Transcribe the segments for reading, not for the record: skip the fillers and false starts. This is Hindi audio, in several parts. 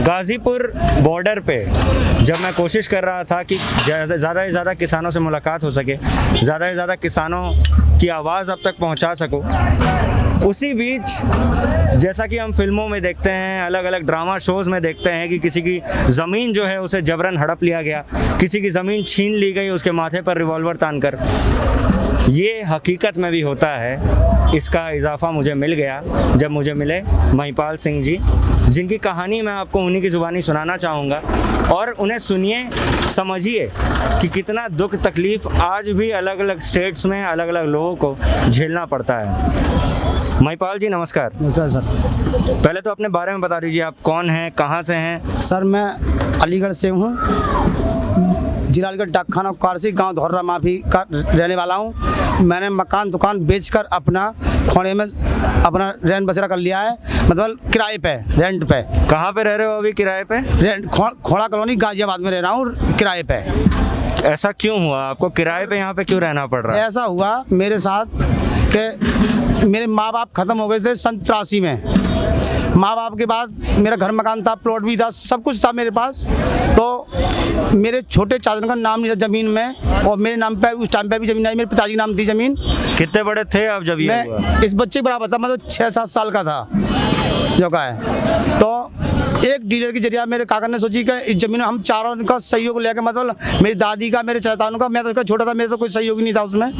गाज़ीपुर बॉर्डर पे जब मैं कोशिश कर रहा था कि ज़्यादा से ज़्यादा किसानों से मुलाकात हो सके, ज़्यादा से ज़्यादा किसानों की आवाज़ अब तक पहुंचा सकूं, उसी बीच जैसा कि हम फिल्मों में देखते हैं, अलग अलग ड्रामा शोज़ में देखते हैं कि किसी की ज़मीन जो है उसे जबरन हड़प लिया गया, किसी की ज़मीन छीन ली गई उसके माथे पर रिवॉल्वर तानकर। ये हकीकत में भी होता है। इसका इजाफा मुझे मिल गया जब मुझे मिले महिपाल सिंह जी, जिनकी कहानी मैं आपको उन्हीं की ज़ुबानी सुनाना चाहूँगा, और उन्हें सुनिए, समझिए कि कितना दुख तकलीफ़ आज भी अलग अलग स्टेट्स में अलग अलग लोगों को झेलना पड़ता है। महिपाल जी नमस्कार। नमस्कार सर। पहले तो अपने बारे में बता दीजिए, आप कौन हैं, कहाँ से हैं? सर मैं अलीगढ़ से हूँ, जिला अलीगढ़, डाकखाना कारसी, गांव धौर्रा माफी का रहने वाला हूँ। मैंने मकान दुकान बेचकर अपना खोड़े में अपना रेंट बसेरा कर लिया है, मतलब किराए पे, रेंट पे। कहाँ पे रह रहे हो अभी किराए पे? रेंट खोड़ा कॉलोनी गाजियाबाद में रह रहा हूँ किराए पे। ऐसा क्यों हुआ, आपको किराए पे यहाँ पे क्यों रहना पड़ रहा है? ऐसा हुआ मेरे साथ कि मेरे माँ बाप ख़त्म हो गए थे सन 83 में। माँ बाप के बाद मेरा घर मकान था, प्लॉट भी था, सब कुछ था मेरे पास। तो मेरे छोटे चाचा का नाम नहीं था ज़मीन में, और मेरे नाम पे उस टाइम पे भी ज़मीन आई, मेरे पिताजी नाम थी ज़मीन। कितने बड़े थे आप जब ये हुआ? मैं इस बच्चे के बराबर था, मतलब 6-7 साल का था जो का है। तो एक डीलर के जरिए मेरे काका ने सोची कि इस ज़मीन हम चारों का सहयोग लेकर, मतलब मेरी दादी का, मेरे चाचाओं का, मैं तो उसका छोटा था, मेरे तो कोई सहयोग नहीं था उसमें,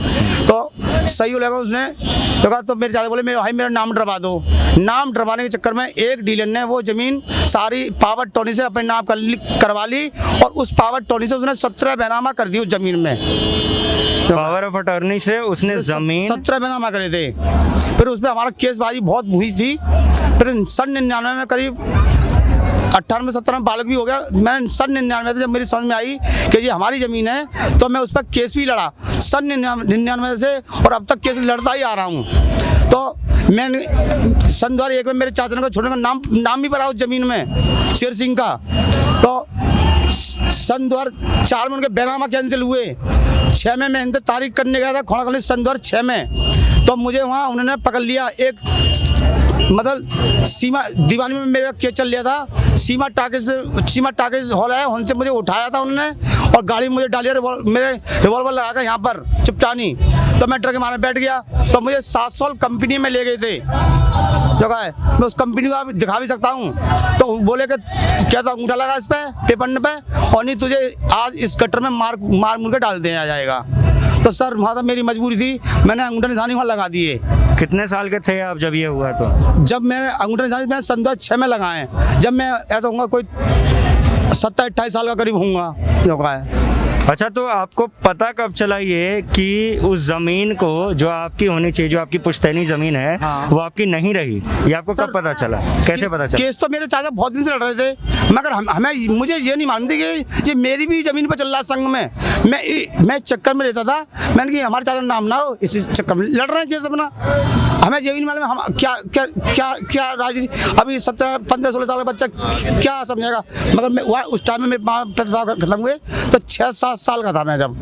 तो सहयोग लेकर उसने तो कहा। तो मेरे चाचा बोले मेरे भाई मेरा नाम डरवा दो। नाम डरवाने के चक्कर में एक डीलर ने वो ज़मीन सारी पावर टोनी से अपने नाम करवा ली, और उस पावर टोनी से उसने 17 बैनामा कर दी उस ज़मीन में। पावर ऑफ अटॉर्नी से उसने ज़मीन 17 बैनामा करे थे। फिर उस पर हमारा केसबाजी बहुत हुई थी। फिर सन 99 में करीब 18-17 में बालक भी हो गया। मैंने सन 99 में जब मेरी समझ में आई कि ये हमारी ज़मीन है, तो मैं उस पर केस भी लड़ा सन 99 से, और अब तक केस लड़ता ही आ रहा हूँ। तो मैंने सन 2001 में मेरे चाचा का छोटे का नाम भी पड़ा उस ज़मीन में, शेर सिंह का। तो सन 2004 में उनके बैनामा कैंसिल हुए। 6 में मैं इंतजार तारीख करने गया था खोड़ा कॉलेज सन 2006 में। तो मुझे वहाँ उन्होंने पकड़ लिया, एक मतलब सीमा दीवानी में मेरा केस चल लिया था। सीमा टाकिज हॉल है, उनसे मुझे उठाया था उन्होंने, और गाड़ी में मुझे डालिया, मेरे रिवॉल्वर लगा कर यहाँ पर चुपचानी। तो मैं ट्रक के मारे बैठ गया। तो मुझे 7 साल कंपनी में ले गए थे जो है, मैं उस कंपनी को दिखा भी सकता हूँ। तो बोले कि क्या था, अंगूठा लगा इस पे पेपर पे, और नहीं तुझे आज इस गटर में मार मुर के डाल दिया जाएगा। तो सर वहाँ तो मेरी मजबूरी थी, मैंने अंगूठा निशानी वहाँ लगा दिए। कितने साल के थे आप जब ये हुआ? तो जब मैंने अंगूठा निशानी मैंने सन 2006 में लगाए, जब मैं ऐसा होऊंगा कोई 27-28 साल का करीब होऊंगा जो का है। अच्छा, तो आपको पता कब चला ये कि उस ज़मीन को जो आपकी होनी चाहिए, जो आपकी पुश्तैनी ज़मीन है, हाँ, वो आपकी नहीं रही? ये आपको कब पता चला, कैसे पता चला? केस तो मेरे चाचा बहुत दिन से लड़ रहे थे, मगर मुझे ये नहीं मालूम थी कि ये मेरी भी ज़मीन पर चल रहा है संग में। मैं चक्कर में रहता था, मैंने कि हमारे चाचा नाम ना हो, इसी चक्कर में लड़ रहे हैं केस अपना। हमें ये भी नहीं मालूम हम क्या राजनीति, अभी 17-15-16 साल का बच्चा क्या समझेगा। मगर मैं वहाँ उस टाइम में मेरे माँ पिता खत्म हुए तो 6-7 साल का था मैं जब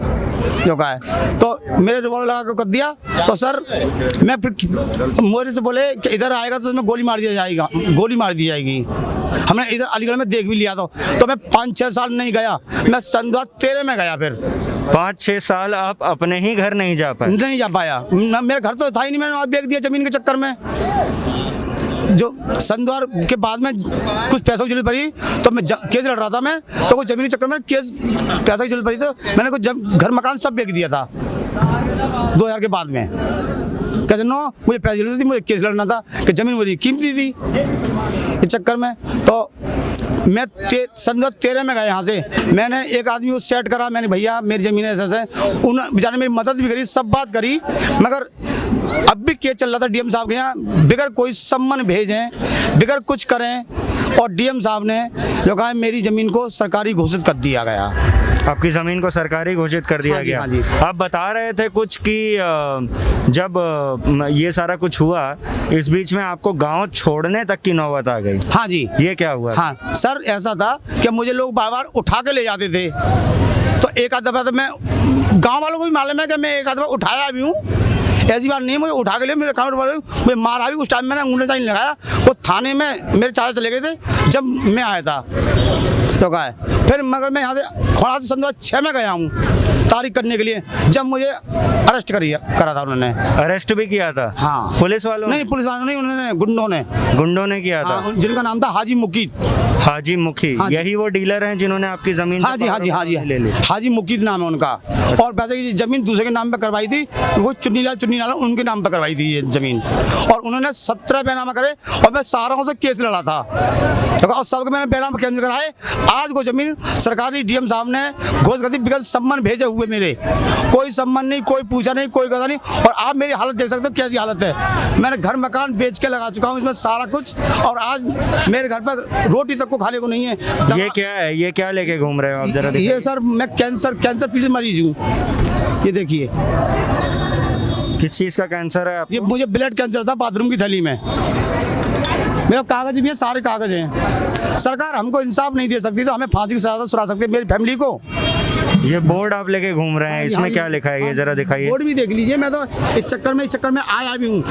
जो का है। तो मेरे रिवॉल्वर लगा के कर दिया। तो सर मैं फिर मोरे से बोले कि इधर आएगा तो तुम्हें गोली मार दी जाएगी। हमने इधर अलीगढ़ में देख भी लिया तो मैं 5-6 साल नहीं गया, मैं सन 2013 में गया। फिर 5-6 साल आप अपने ही घर नहीं जा पाया। मेरा घर तो था ही नहीं, मैंने वहाँ बेच दिया ज़मीन के चक्कर में। जो सन 2000 के बाद में कुछ पैसों की जरूरत पड़ी, तो मैं केस लड़ रहा था, मैं तो कुछ ज़मीन के चक्कर में पैसों की जरूरत पड़ी, तो मैंने कुछ घर मकान सब बेच दिया था 2000 के बाद में। कैसे नो, मुझे पैसे जरूरत थी, मुझे केस लड़ना था कि ज़मीन मेरी कीमती थी इस चक्कर में। तो मैं सन 2013 में गया यहाँ से। मैंने एक आदमी को सेट करा, मैंने भैया मेरी ज़मीन ऐसे उन बेचारे मेरी मदद भी करी, सब बात करी, मगर अब भी केस चल रहा था डीएम साहब के यहाँ, बिगर कोई सम्मन भेजें, बिगर कुछ करें, और डीएम साहब ने जो कहा मेरी ज़मीन को सरकारी घोषित कर दिया गया। आपकी ज़मीन को सरकारी घोषित कर दिया गया? हाँ जी। आप बता रहे थे कुछ कि जब ये सारा कुछ हुआ, इस बीच में आपको गांव छोड़ने तक की नौबत आ गई। हाँ जी। ये क्या हुआ? हाँ सर, ऐसा था कि मुझे लोग बार बार उठा के ले जाते थे। तो एक आध दफ़ा तो मैं गाँव वालों को भी मालूम है कि मैं एक आध दफ़ा उठाया भी हूँ। ऐसी बात नहीं है, मुझे उठा के लिए मेरे काउंटर वाले मुझे मारा भी। उस टाइम मैंने अंगूठा नहीं लगाया, वो थाने में मेरे चाचा चले गए थे जब मैं आया था। तो कहा है फिर मगर मैं यहाँ से खोड़ा से संदर्भ 6 में गया हूँ तारीख करने के लिए, जब मुझे अरेस्ट करा था उन्होंने। अरेस्ट भी किया था? हाँ। पुलिस वालों? नहीं, पुलिस वालों नहीं, उन्होंने गुंडों ने किया था। हाँ, जिनका नाम था हाजी मुकीद। हाजी मुखी? हाँ, यही वो डीलर हैं जिन्होंने आपकी जमीन? हाँ जी ले ली? हाजी मुकीद नाम है उनका। और वैसे ये जमीन दूसरे के नाम पे करवाई थी, वो चुन्नीलाल उनके नाम पे करवाई थी ये जमीन। और उन्होंने 17 बेनामा करे और मैं सारों से केस लड़ा था। तो और सबके मैंने बेनामा कैंसिल कराए। आज वो जमीन सरकारी डीएम साहब ने घोषणा कर दी, बिकॉज सम्मान भेजे हुए मेरे, कोई सम्मान नहीं, कोई पूछा नहीं, कोई कहा नहीं। और आप मेरी हालत देख सकते हो कैसी हालत है। मैंने घर मकान बेच के लगा चुका हूँ इसमें सारा कुछ, और आज मेरे घर पर रोटी तक को खाने को नहीं है। ये क्या है? ये क्या लेके घूम रहे हो आप? जरा ये सर मैं कैंसर पीड़ित मरीज हूँ। ये देखिए। किस चीज़ का कैंसर है आपको? ये मुझे ब्लड कैंसर था बाथरूम की थैली में। मेरा कागज भी है, सारे कागज हैं। सरकार हमको इंसाफ नहीं दे सकती तो हमें फांसी की सजा सुना सकती है मेरी फैमिली को। ये बोर्ड आप लेके घूम रहे हैं, इसमें क्या लिखा है ये जरा दिखाइए। बोर्ड भी देख लीजिए। मैं तो इस चक्कर में आया भी हूँ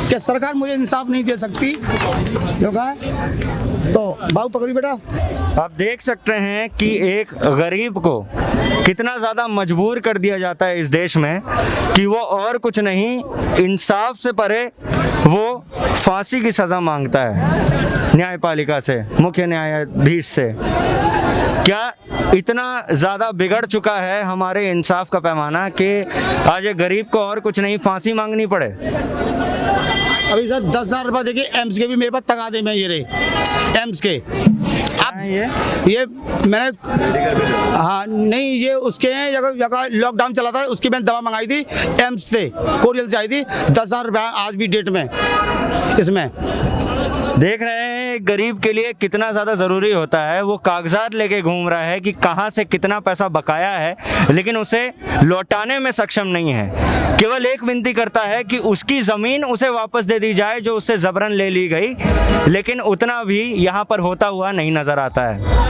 कि सरकार मुझे इंसाफ नहीं दे सकती। जो कहा तो बाबू पकड़ी बेटा। आप देख सकते हैं कि एक गरीब को कितना ज़्यादा मजबूर कर दिया जाता है इस देश में कि वो और कुछ नहीं, इंसाफ से परे वो फांसी की सज़ा मांगता है न्यायपालिका से, मुख्य न्यायाधीश से। क्या इतना ज़्यादा बिगड़ चुका है हमारे इंसाफ का पैमाना कि आज एक गरीब को और कुछ नहीं, फांसी मांगनी पड़े? अभी सर 10,000 रुपये देखिए एम्स के भी मेरे पास तगादे में ये रहे एम्स के। अब ये मैंने हाँ नहीं ये उसके हैं, जगह लॉकडाउन चला था उसकी मैंने दवा मंगाई थी एम्स से, कोरियल से आई थी। 10,000 रुपये आज भी डेट में इसमें। देख रहे हैं गरीब के लिए कितना ज़्यादा ज़रूरी होता है। वो कागजात लेके घूम रहा है कि कहाँ से कितना पैसा बकाया है, लेकिन उसे लौटाने में सक्षम नहीं है। केवल एक विनती करता है कि उसकी ज़मीन उसे वापस दे दी जाए जो उससे ज़बरन ले ली गई, लेकिन उतना भी यहाँ पर होता हुआ नहीं नज़र आता है।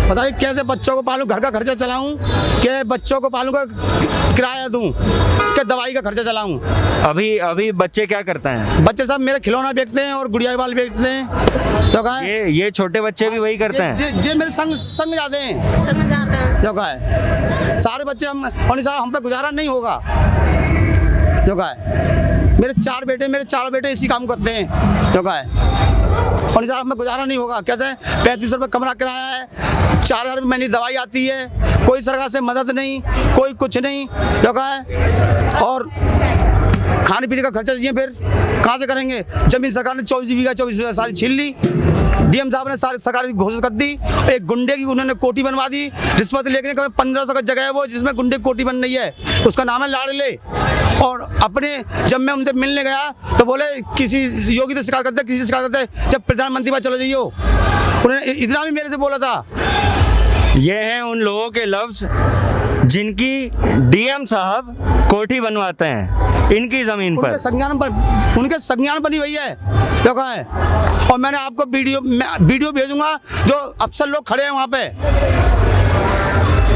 बताइए कैसे बच्चों को पालूं, घर का खर्चा चलाऊं, कि बच्चों को पालूं का किराया दूं, कि दवाई का खर्चा चलाऊं। अभी बच्चे क्या करते हैं? बच्चे सब मेरे खिलौना बेचते हैं और गुड़िया बाल बेचते हैं। तो कहा ये छोटे बच्चे भी वही करते हैं? ये मेरे संग जाते हैं। जो कहा है सारे बच्चे हम पे गुजारा नहीं होगा। जो कहा है मेरे चारों बेटे इसी काम करते हैं। जो कहा है और साहब हमें गुजारा नहीं होगा। कैसे 35 रुपये कमरा किराया है, 4,000 रुपये महीने दवाई आती है, कोई सरकार से मदद नहीं, कोई कुछ नहीं। जो कहा है और खाने पीने का खर्चा चाहिए, फिर कहाँ से करेंगे? जमीन सरकार ने 24 बीघा सारी छीन ली। डीएम साहब ने सारी सरकारी घोषणा कर दी। एक गुंडे की उन्होंने कोठी बनवा दी रिश्वत लेके। 1500 का जगह है वो जिसमें गुंडे कोठी बन रही है, उसका नाम है लाडले। और अपने जब मैं उनसे मिलने गया तो बोले किसी योगी से शिकायत करते, किसी से शिकायत करते, जब प्रधानमंत्री पास चलो जाइयो। उन्होंने इतना भी मेरे से बोला था। ये हैं उन लोगों के लफ्ज़ जिनकी डीएम साहब कोठी बनवाते हैं इनकी ज़मीन पर। उनके संज्ञान बनी हुई है। जो कहा है और मैंने आपको वीडियो भेजूंगा, जो अफसर लोग खड़े हैं वहाँ पे,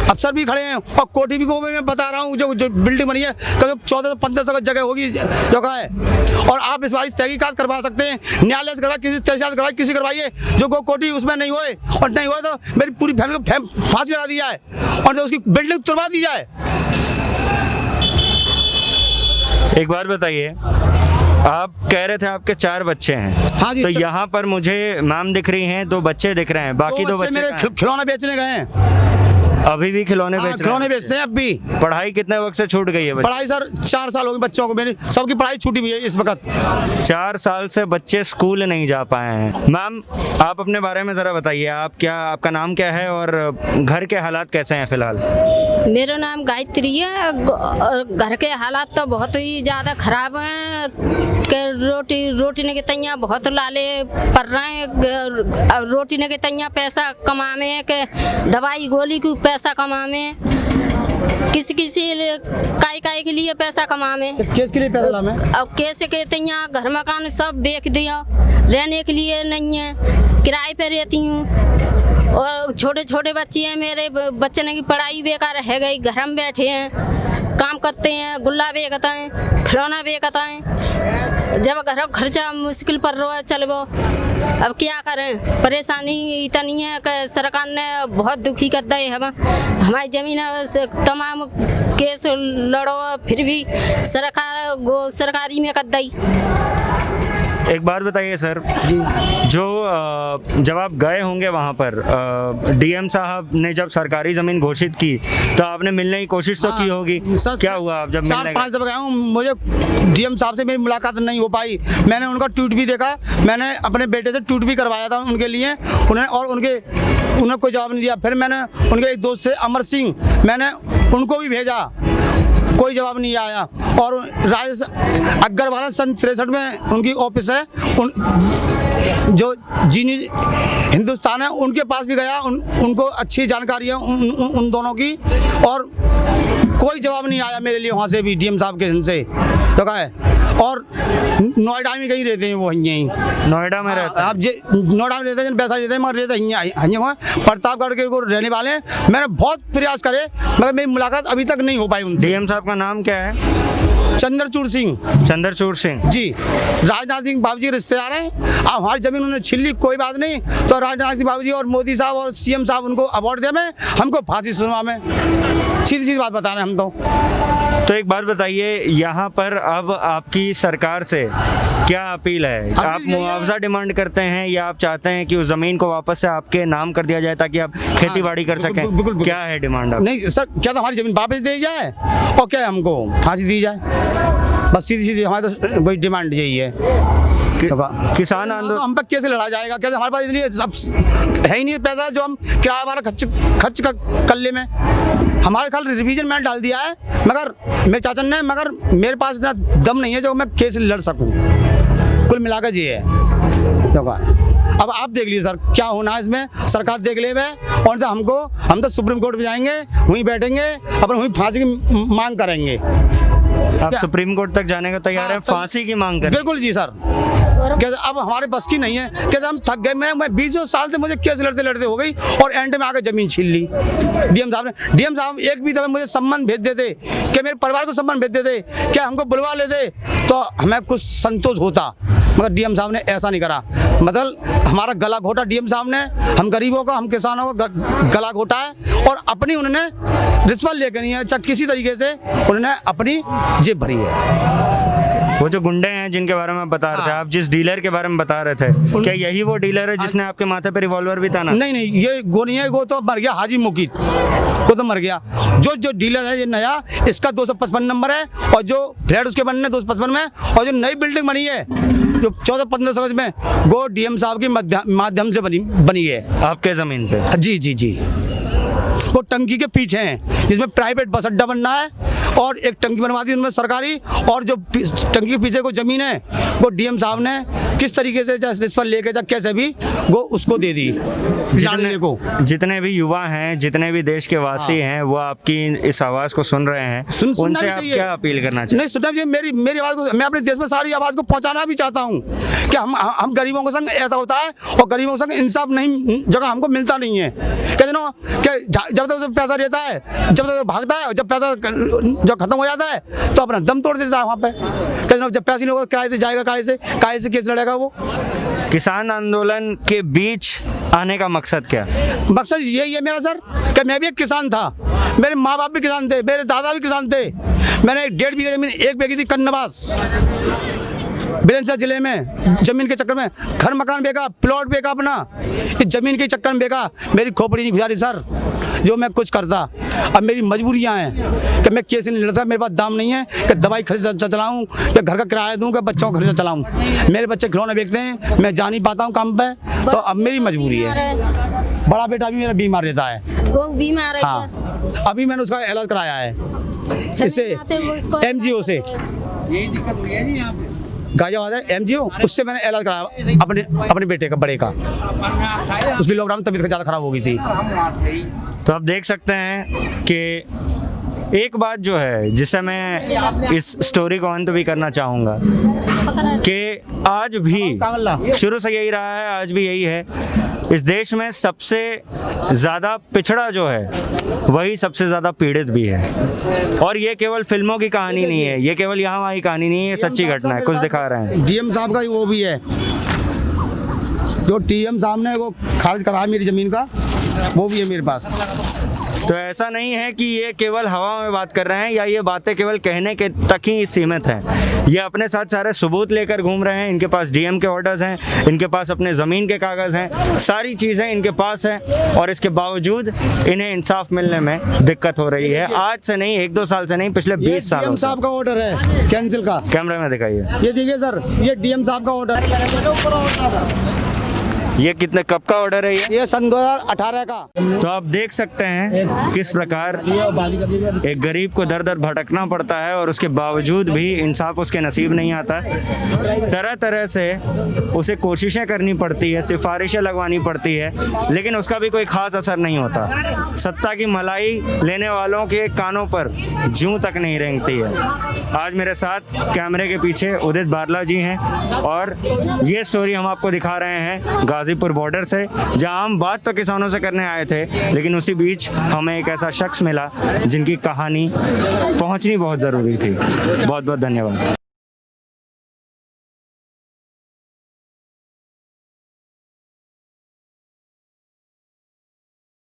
अफसर भी खड़े हैं और कोठी भी को मैं बता रहा हूँ। जो बिल्डिंग बनी है करीब 1400-1500 का जगह होगी। जो कहा है और आप इस बार तहकीकात करवा सकते हैं, न्यायालय से करवाए, किसी तहसील करवाए, किसी करवाइए, जो कोठी उसमें नहीं होए और नहीं हुआ तो मेरी पूरी फैमिली को फांसी लगा दी जाए और उसकी बिल्डिंग तुड़वा दी जाए। एक बात बताइए, आप कह रहे थे आपके 4 बच्चे हैं। हाँ जी, तो यहाँ पर मुझे मैम दिख रही हैं, 2 बच्चे दिख रहे हैं, बाकी 2 बच्चे मेरे खिलौना बेचने गए हैं। अभी भी खिलौने बेचते हैं। अब भी पढ़ाई कितने वक्त से छूट गई है? पढ़ाई सर 4 साल हो गए बच्चों को, मेरी सबकी पढ़ाई छूटी हुई है इस वक्त। 4 साल से बच्चे स्कूल नहीं जा पाए हैं। मैम आप अपने बारे में ज़रा बताइए, आपका नाम क्या है और घर के हालात कैसे हैं फ़िलहाल? मेरा नाम गायत्री है। घर के हालात तो बहुत ही ज़्यादा ख़राब हैं कि रोटी ने के तैया बहुत लाले पड़ रहे हैं। रोटी ने के तैया पैसा कमावे के दवाई गोली की पैसा कमावे, किसी काई के लिए पैसा कमावे, केस के लिए पैसा लावे। अब कैसे कहते हैं घर मकान सब बेच दिया, रहने के लिए नहीं है, किराए पे रहती हूँ। और छोटे छोटे बच्चे हैं मेरे, बच्चे की पढ़ाई बेकार रह गई, घर में बैठे हैं, काम करते हैं, गुल्ला बेचता है, खिलौना बेचता है। जब घर खर्चा मुश्किल पर रहा है चलो, अब क्या करें, परेशानी इतनी है कि सरकार ने बहुत दुखी कर दी हम। हमारी ज़मीन से तमाम केस लड़ो, फिर भी सरकारी में कर दी। एक बात बताइए सर जी, जो जब आप गए होंगे वहाँ पर, डीएम साहब ने जब सरकारी ज़मीन घोषित की तो आपने मिलने की कोशिश तो की होगी, क्या हुआ आप जब मिलने 4-5 दफा गया हूँ, मुझे डीएम साहब से मेरी मुलाकात नहीं हो पाई। मैंने उनका ट्वीट भी देखा, मैंने अपने बेटे से ट्वीट भी करवाया था उनके लिए, उन्हें कोई जवाब नहीं दिया। फिर मैंने उनके एक दोस्त से अमर सिंह, मैंने उनको भी भेजा, कोई जवाब नहीं आया। और अग्रवाला सन 63 में उनकी ऑफिस है, जो जीनी हिंदुस्तान है, उनके पास भी गया, उनको अच्छी जानकारी है उन दोनों की, और कोई जवाब नहीं आया मेरे लिए वहाँ से भी, डीएम साहब के से तो कहा है। और नोएडा में कहीं रहते हैं वो, यहीं नोएडा में रहते हैं आप नोएडा में रहते हैं, पैसा रहते हैं, मगर रहते प्रतापगढ़ के को रहने वाले हैं। मैंने बहुत प्रयास करे मगर मेरी मुलाकात अभी तक नहीं हो पाई उनसे। डीएम साहब का नाम क्या है? चंद्रचूड़ सिंह जी। राजनाथ सिंह बाबू जी रिश्तेदार हैं। अब हमारी जमीन उन्होंने छीन ली, कोई बात नहीं, तो राजनाथ सिंह बाबू जी और मोदी साहब और सीएम साहब उनको अवार्ड दे, में हमको फांसी सुनवा में, सीधी सीधी बात बता रहे हैं हम तो एक बात बताइए, यहाँ पर अब आपकी सरकार से क्या अपील है? आप मुआवजा डिमांड करते हैं या आप चाहते हैं कि उस जमीन को वापस से आपके नाम कर दिया जाए ताकि आप खेती बाड़ी कर सकें? बिल्कुल। क्या है डिमांड आप? नहीं सर, क्या तो हमारी जमीन वापस दी जाए और क्या हमको फांसी दी जाए, बस सीधी सीधी हमारी तो वही डिमांड यही है। किसान आंदोलन हम पर कैसे लड़ा जाएगा? कैसे हमारे पास इतनी है ही नहीं पैसा जो हम किराया वाला खर्च कर ले में। हमारे खाल रिवीजन मैंने डाल दिया है, मगर मेरे चाचा ने, मगर मेरे पास इतना दम नहीं है जो मैं केस लड़ सकूं। कुल मिलाकर ये है। अब आप देख लीजिए सर क्या होना है इसमें, सरकार देख ले में, और हम तो सुप्रीम कोर्ट में जाएंगे, वहीं बैठेंगे, अपन वहीं फांसी की मांग करेंगे। आप सुप्रीम कोर्ट तक जाने को तैयार है, फांसी की मांग करें? बिल्कुल जी सर। कैसे अब हमारे बस की नहीं है, कैसे हम थक गए। मैं 20 साल से मुझे केस लड़ते हो गई, और एंड में आकर जमीन छीन ली डीएम साहब ने। डीएम साहब एक भी दफा मुझे सम्मान भेज देते, क्या मेरे परिवार को सम्मान भेज देते, क्या हमको बुलवा लेते तो हमें कुछ संतोष होता, मगर डीएम साहब ने ऐसा नहीं करा। मतलब हमारा गला घोटा डीएम साहब ने, हम गरीबों का, हम किसानों का गला घोटा है, और अपनी उन्होंने रिश्वत लेकर नहीं है, चाहे किसी तरीके से उन्होंने अपनी जेब भरी है। वो जो गुंडे हैं जिनके बारे में बता रहे थे आप, जिस डीलर के बारे में बता रहे थे, क्या यही वो डीलर है जिसने आपके माथे पे रिवॉल्वर भी ताना? नहीं, ये वो नहीं है, वो तो मर गया, हाजी मुकीद वो तो मर गया। जो डीलर है ये नया, इसका 255 नंबर है, और जो फ्लैट उसके बनने 255 में, और जो नई बिल्डिंग बनी है जो 14-15 गज में, वो डीएम साहब के माध्यम से बनी है आपके जमीन पे। जी। वो टंकी के पीछे हैं, जिसमें प्राइवेट बस अड्डा बनना है, और एक टंकी बनवा दी उनमें सरकारी, और जो टंकी के पीछे को जमीन है वो डीएम साहब ने किस तरीके से इस पर लेके जा कैसे भी वो उसको दे दी जितने भी युवा हैं, जितने भी देश के वासी हैं, वो आपकी इस आवाज़ को सुन रहे हैं, उनसे आप क्या अपील करना चाहिए? नहीं, सुनना चाहिए मेरी आवाज़ को। मैं अपने देश में सारी आवाज़ को पहुंचाना भी चाहता हूं कि हम गरीबों के संग ऐसा होता है, और गरीबों के संग इंसाफ नहीं जगह हमको मिलता नहीं है। कहते ना कि जब तक पैसा रहता है, जब तक भागता है, जब पैसा जब खत्म हो जाता है तो अपना दम तोड़ देता है वहाँ पे। कहते ना जब पैसा नहीं होगा किराए से जाएगा, काहे से केस लड़ेगा वो। किसान आंदोलन के बीच आने का मकसद क्या? मकसद यही है मेरा सर कि मैं भी एक किसान था, मेरे माँ बाप भी किसान थे, मेरे दादा भी किसान थे। मैंने 1.5 बीघा जमीन एक बेची थी कन्नवास बिलंदशहर जिले में, जमीन के चक्कर में घर मकान बेचा, प्लॉट बेचा अपना, इस जमीन के चक्कर में बेचा। मेरी खोपड़ी नहीं गुजारी सर जो मैं कुछ करता। अब मेरी मजबूरियां हैं कि मैं केस नहीं लड़ सकता, मेरे पास दाम नहीं है कि दवाई खरीद चलाऊं, या घर का किराया दूं, कि बच्चों को खरीद चलाऊं। मेरे बच्चे खिलौने बेचते हैं, मैं जा नहीं पाता हूं काम पे, तो अब मेरी मजबूरी है। बड़ा बेटा भी मेरा बीमार रहता है, वो बीमार है। हाँ, अभी मैंने उसका इलाज कराया है इससे MGO से, गाजियाबाद है MGO, उससे मैंने इलाज कराया अपने बेटे का, बड़े का। उसकी लॉकडाउन में तबीयत ज़्यादा खराब हो गई थी। तो आप देख सकते हैं कि एक बात जो है जिससे मैं इस स्टोरी को अंत भी करना चाहूँगा कि आज भी शुरू से यही रहा है, आज भी यही है, इस देश में सबसे ज़्यादा पिछड़ा जो है वही सबसे ज़्यादा पीड़ित भी है। और ये केवल फिल्मों की कहानी नहीं है, ये केवल यहाँ वहाँ की कहानी नहीं है, ये सच्ची घटना है, कुछ दिखा रहे हैं। डीएम साहब का वो भी है, जो टीएम साहब ने वो खारिज करा मेरी ज़मीन का, वो भी है मेरे पास। तो ऐसा नहीं है कि ये केवल हवा में बात कर रहे हैं या ये बातें केवल कहने के तक ही सीमित हैं। ये अपने साथ सारे सबूत लेकर घूम रहे हैं, इनके पास डीएम के ऑर्डर्स हैं, इनके पास अपने ज़मीन के कागज़ हैं, सारी चीज़ें इनके पास हैं, और इसके बावजूद इन्हें इंसाफ मिलने में दिक्कत हो रही है। आज से नहीं, 1-2 साल से नहीं, पिछले 20 सालों डीएम से। साहब का ऑर्डर है कैंसिल का। कैमरे में दिखाइए, ये देखिए सर, ये डीएम साहब का ऑर्डर है। ये कितने कब का ऑर्डर है ये सन 2018 का। तो आप देख सकते हैं किस प्रकार एक गरीब को दर दर भटकना पड़ता है और उसके बावजूद भी इंसाफ उसके नसीब नहीं आता। तरह तरह से उसे कोशिशें करनी पड़ती है, सिफारिशें लगवानी पड़ती है, लेकिन उसका भी कोई खास असर नहीं होता। सत्ता की मलाई लेने वालों के कानों पर जूं तक नहीं रेंगती है। आज मेरे साथ कैमरे के पीछे उदित बारला जी हैं और ये स्टोरी हम आपको दिखा रहे हैं गाजीपुर बॉर्डर से, जहां हम बात तो किसानों से करने आए थे, लेकिन उसी बीच हमें एक ऐसा शख्स मिला जिनकी कहानी पहुंचनी बहुत ज़रूरी थी। बहुत बहुत धन्यवाद।